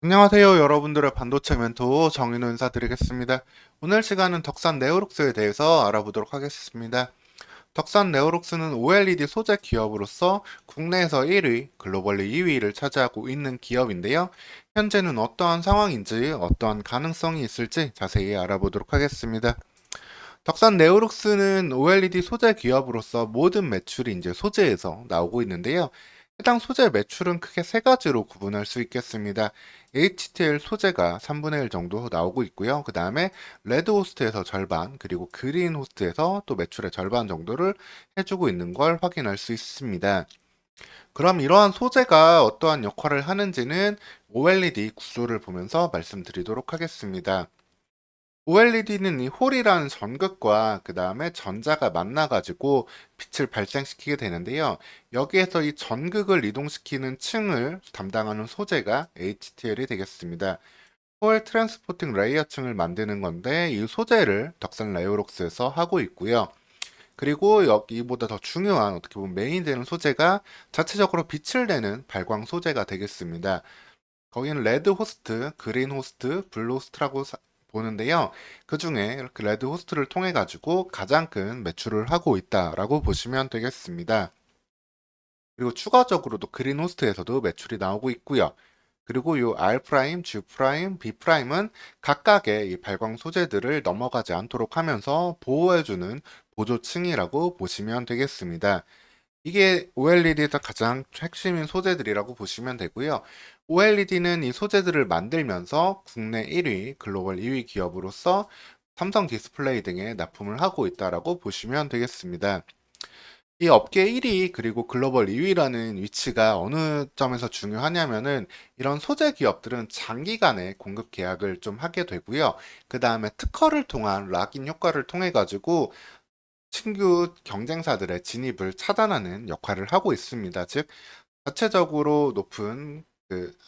안녕하세요. 여러분들의 반도체 멘토 정인호 인사드리겠습니다. 오늘 시간은 덕산 네오룩스에 대해서 알아보도록 하겠습니다. 덕산 네오룩스는 OLED 소재 기업으로서 국내에서 1위, 글로벌리 2위를 차지하고 있는 기업인데요. 현재는 어떠한 상황인지, 어떠한 가능성이 있을지 자세히 알아보도록 하겠습니다. 덕산 네오룩스는 OLED 소재 기업으로서 모든 매출이 이제 소재에서 나오고 있는데요. 해당 소재 매출은 크게 세 가지로 구분할 수 있겠습니다. HTL 소재가 3분의 1 정도 나오고 있고요. 그 다음에 레드 호스트에서 절반, 그리고 그린 호스트에서 또 매출의 절반 정도를 해주고 있는 걸 확인할 수 있습니다. 그럼 이러한 소재가 어떠한 역할을 하는지는 OLED 구조를 보면서 말씀드리도록 하겠습니다. OLED는 이 홀이라는 전극과 그 다음에 전자가 만나가지고 빛을 발생시키게 되는데요. 여기에서 이 전극을 이동시키는 층을 담당하는 소재가 HTL이 되겠습니다. 홀 트랜스포팅 레이어 층을 만드는 건데 이 소재를 덕산 레오록스에서 하고 있고요. 그리고 여기보다 더 중요한 어떻게 보면 메인 되는 소재가 자체적으로 빛을 내는 발광 소재가 되겠습니다. 거기는 레드 호스트, 그린 호스트, 블루 호스트라고 보는데요. 그 중에 이렇게 레드 호스트를 통해 가지고 가장 큰 매출을 하고 있다라고 보시면 되겠습니다. 그리고 추가적으로도 그린 호스트에서도 매출이 나오고 있고요. 그리고 요 R 프라임, G 프라임, B 프라임은 각각의 이 발광 소재들을 넘어가지 않도록 하면서 보호해주는 보조층이라고 보시면 되겠습니다. 이게 OLED에서 가장 핵심인 소재들이라고 보시면 되고요. OLED는 이 소재들을 만들면서 국내 1위, 글로벌 2위 기업으로서 삼성 디스플레이 등에 납품을 하고 있다라고 보시면 되겠습니다. 이 업계 1위 그리고 글로벌 2위라는 위치가 어느 점에서 중요하냐면은 이런 소재 기업들은 장기간의 공급 계약을 좀 하게 되고요. 그 다음에 특허를 통한 락인 효과를 통해 가지고 신규 경쟁사들의 진입을 차단하는 역할을 하고 있습니다. 즉, 자체적으로 높은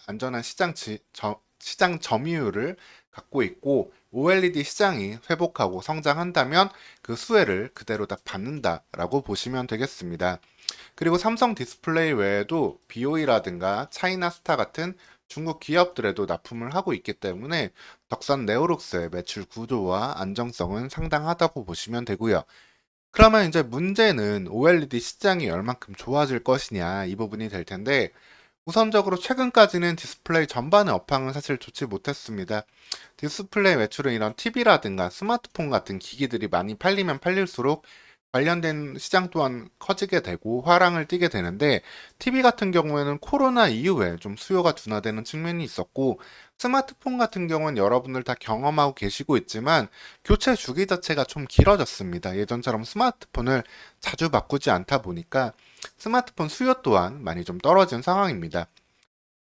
안전한 시장 점유율을 갖고 있고 OLED 시장이 회복하고 성장한다면 그 수혜를 그대로 다 받는다라고 보시면 되겠습니다. 그리고 삼성 디스플레이 외에도 BOE라든가 차이나스타 같은 중국 기업들에도 납품을 하고 있기 때문에 덕산 네오룩스의 매출 구조와 안정성은 상당하다고 보시면 되고요. 그러면 이제 문제는 OLED 시장이 얼만큼 좋아질 것이냐 이 부분이 될 텐데 우선적으로 최근까지는 디스플레이 전반의 업황은 사실 좋지 못했습니다. 디스플레이 매출은 이런 TV라든가 스마트폰 같은 기기들이 많이 팔리면 팔릴수록 관련된 시장 또한 커지게 되고 화랑을 띠게 되는데 TV 같은 경우에는 코로나 이후에 좀 수요가 둔화되는 측면이 있었고 스마트폰 같은 경우는 여러분들 다 경험하고 계시고 있지만 교체 주기 자체가 좀 길어졌습니다. 예전처럼 스마트폰을 자주 바꾸지 않다 보니까 스마트폰 수요 또한 많이 좀 떨어진 상황입니다.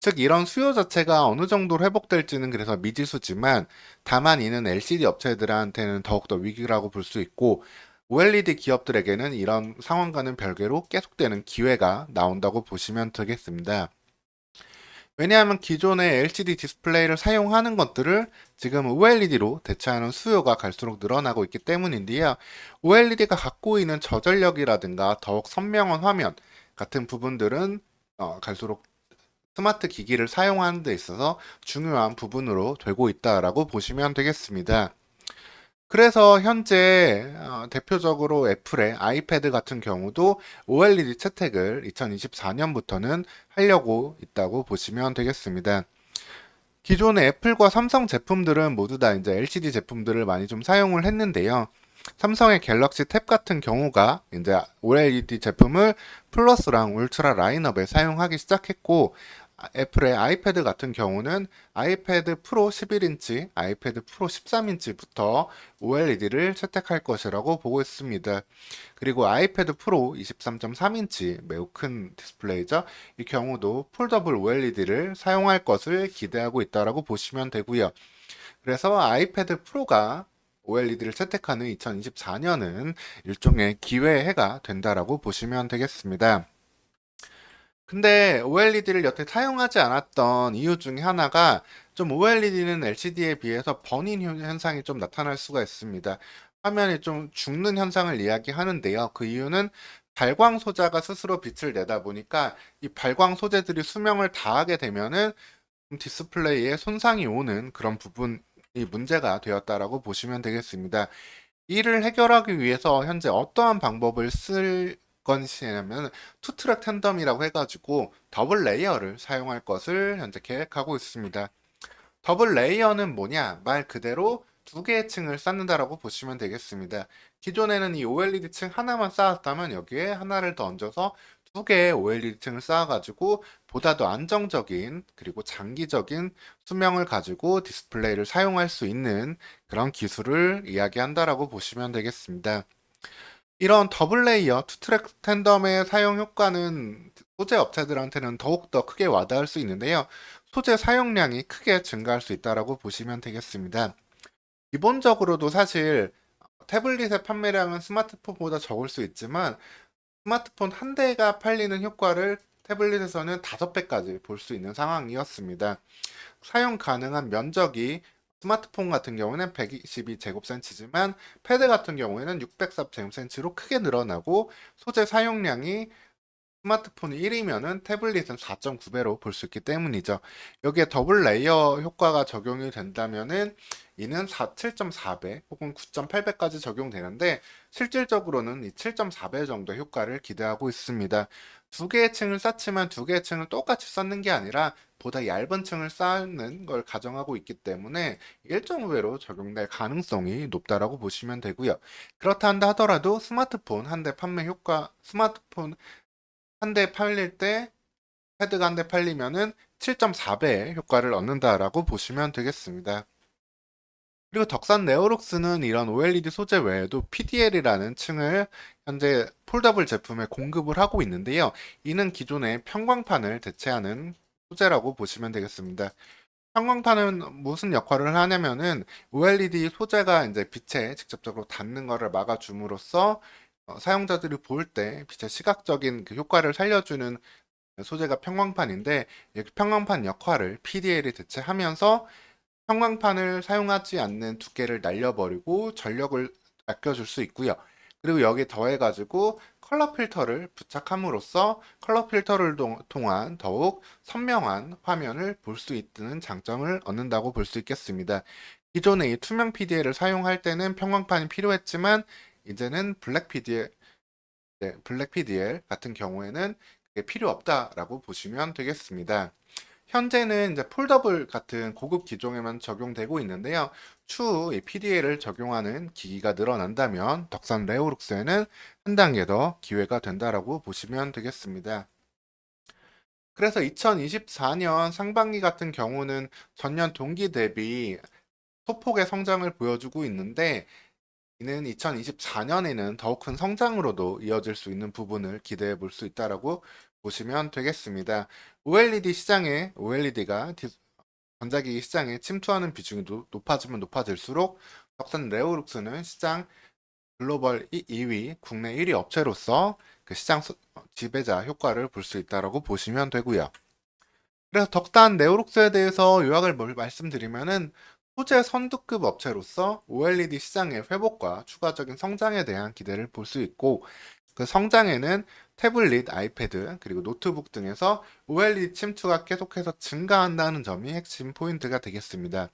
즉 이런 수요 자체가 어느 정도로 회복될지는 그래서 미지수지만 다만 이는 LCD 업체들한테는 더욱더 위기라고 볼 수 있고 OLED 기업들에게는 이런 상황과는 별개로 계속되는 기회가 나온다고 보시면 되겠습니다. 왜냐하면 기존의 LCD 디스플레이를 사용하는 것들을 지금 OLED로 대체하는 수요가 갈수록 늘어나고 있기 때문인데요. OLED가 갖고 있는 저전력이라든가 더욱 선명한 화면 같은 부분들은 갈수록 스마트 기기를 사용하는 데 있어서 중요한 부분으로 되고 있다라고 보시면 되겠습니다. 그래서 현재 대표적으로 애플의 아이패드 같은 경우도 OLED 채택을 2024년부터는 하려고 있다고 보시면 되겠습니다. 기존의 애플과 삼성 제품들은 모두 다 이제 LCD 제품들을 많이 좀 사용을 했는데요. 삼성의 갤럭시 탭 같은 경우가 이제 OLED 제품을 플러스랑 울트라 라인업에 사용하기 시작했고, 애플의 아이패드 같은 경우는 아이패드 프로 11인치, 아이패드 프로 13인치부터 OLED를 채택할 것이라고 보고 있습니다. 그리고 아이패드 프로 23.3인치 매우 큰 디스플레이죠. 이 경우도 폴더블 OLED를 사용할 것을 기대하고 있다라고 보시면 되고요. 그래서 아이패드 프로가 OLED를 채택하는 2024년은 일종의 기회해가 된다라고 보시면 되겠습니다. 근데 OLED를 여태 사용하지 않았던 이유 중에 하나가 좀 OLED는 LCD에 비해서 버닝 현상이 좀 나타날 수가 있습니다. 화면이 좀 죽는 현상을 이야기하는데요. 그 이유는 발광 소자가 스스로 빛을 내다 보니까 이 발광 소재들이 수명을 다하게 되면은 디스플레이에 손상이 오는 그런 부분이 문제가 되었다라고 보시면 되겠습니다. 이를 해결하기 위해서 현재 어떠한 방법을 쓸 것이냐면 투트랙 텐덤이라고 해가지고 더블 레이어를 사용할 것을 현재 계획하고 있습니다. 더블 레이어는 뭐냐? 말 그대로 두 개의 층을 쌓는다라고 보시면 되겠습니다. 기존에는 이 OLED 층 하나만 쌓았다면 여기에 하나를 더 얹어서 두 개의 OLED 층을 쌓아가지고 보다 더 안정적인 그리고 장기적인 수명을 가지고 디스플레이를 사용할 수 있는 그런 기술을 이야기한다라고 보시면 되겠습니다. 이런 더블 레이어 투트랙 텐덤의 사용 효과는 소재 업체들한테는 더욱더 크게 와닿을 수 있는데요. 소재 사용량이 크게 증가할 수 있다고 보시면 되겠습니다. 기본적으로도 사실 태블릿의 판매량은 스마트폰보다 적을 수 있지만 스마트폰 한 대가 팔리는 효과를 태블릿에서는 5배까지 볼 수 있는 상황이었습니다. 사용 가능한 면적이 스마트폰 같은 경우는 122제곱센치지만 패드 같은 경우에는 604제곱센치로 크게 늘어나고 소재 사용량이 스마트폰이 1이면은 태블릿은 4.9배로 볼 수 있기 때문이죠. 여기에 더블 레이어 효과가 적용이 된다면은 이는 7.4배 혹은 9.8배까지 적용되는데 실질적으로는 이 7.4배 정도 효과를 기대하고 있습니다. 두 개의 층을 쌓지만 두 개의 층을 똑같이 쌓는 게 아니라 보다 얇은 층을 쌓는 걸 가정하고 있기 때문에 1.5배로 적용될 가능성이 높다라고 보시면 되고요. 그렇다 한다 하더라도 스마트폰 한 대 판매 효과, 스마트폰 한 대 팔릴 때 패드가 한 대 팔리면은 7.4배의 효과를 얻는다라고 보시면 되겠습니다. 그리고 덕산 네오룩스는 이런 OLED 소재 외에도 PDL이라는 층을 현재 폴더블 제품에 공급을 하고 있는데요. 이는 기존의 평광판을 대체하는 소재라고 보시면 되겠습니다. 형광판은 무슨 역할을 하냐면은 OLED 소재가 이제 빛에 직접적으로 닿는 것을 막아줌으로써 사용자들이 볼 때 빛의 시각적인 그 효과를 살려주는 소재가 평광판인데 이 평광판 역할을 PDL이 대체하면서 형광판을 사용하지 않는 두께를 날려버리고 전력을 아껴줄 수 있고요. 그리고 여기에 더해가지고 컬러 필터를 부착함으로써 컬러 필터를 통한 더욱 선명한 화면을 볼 수 있는 장점을 얻는다고 볼 수 있겠습니다. 기존에 이 투명 PDL을 사용할 때는 평광판이 필요했지만 이제는 블랙 PDL 같은 경우에는 그게 필요 없다라고 보시면 되겠습니다. 현재는 이제 폴더블 같은 고급 기종에만 적용되고 있는데요. 추후 이 PDL을 적용하는 기기가 늘어난다면 덕산 레오룩스에는 한 단계 더 기회가 된다라고 보시면 되겠습니다. 그래서 2024년 상반기 같은 경우는 전년 동기 대비 소폭의 성장을 보여주고 있는데 이는 2024년에는 더욱 큰 성장으로도 이어질 수 있는 부분을 기대해 볼 수 있다라고 보시면 되겠습니다. OLED 시장에 OLED가 전자기기 시장에 침투하는 비중이 높아지면 높아질수록 덕산 레오룩스는 시장 글로벌 2위, 국내 1위 업체로서 그 시장 지배자 효과를 볼 수 있다라고 보시면 되고요. 그래서 덕산 네오룩스에 대해서 요약을 말씀드리면은 소재 선두급 업체로서 OLED 시장의 회복과 추가적인 성장에 대한 기대를 볼 수 있고 그 성장에는 태블릿, 아이패드, 그리고 노트북 등에서 OLED 침투가 계속해서 증가한다는 점이 핵심 포인트가 되겠습니다.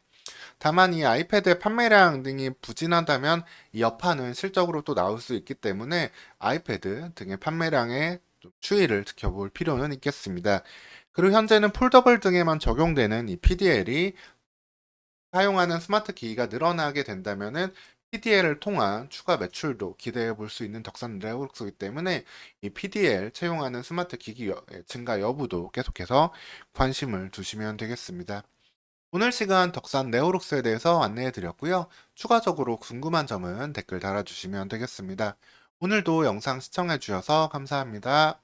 다만 이 아이패드의 판매량 등이 부진하다면 이 여파는 실적으로 또 나올 수 있기 때문에 아이패드 등의 판매량에 좀 추이를 지켜볼 필요는 있겠습니다. 그리고 현재는 폴더블 등에만 적용되는 이 PDL이 사용하는 스마트 기기가 늘어나게 된다면은 PDL을 통한 추가 매출도 기대해 볼 수 있는 덕산 레오룩스이기 때문에 이 PDL 채용하는 스마트 기기 증가 여부도 계속해서 관심을 두시면 되겠습니다. 오늘 시간 덕산 네오룩스에 대해서 안내해 드렸고요. 추가적으로 궁금한 점은 댓글 달아주시면 되겠습니다. 오늘도 영상 시청해 주셔서 감사합니다.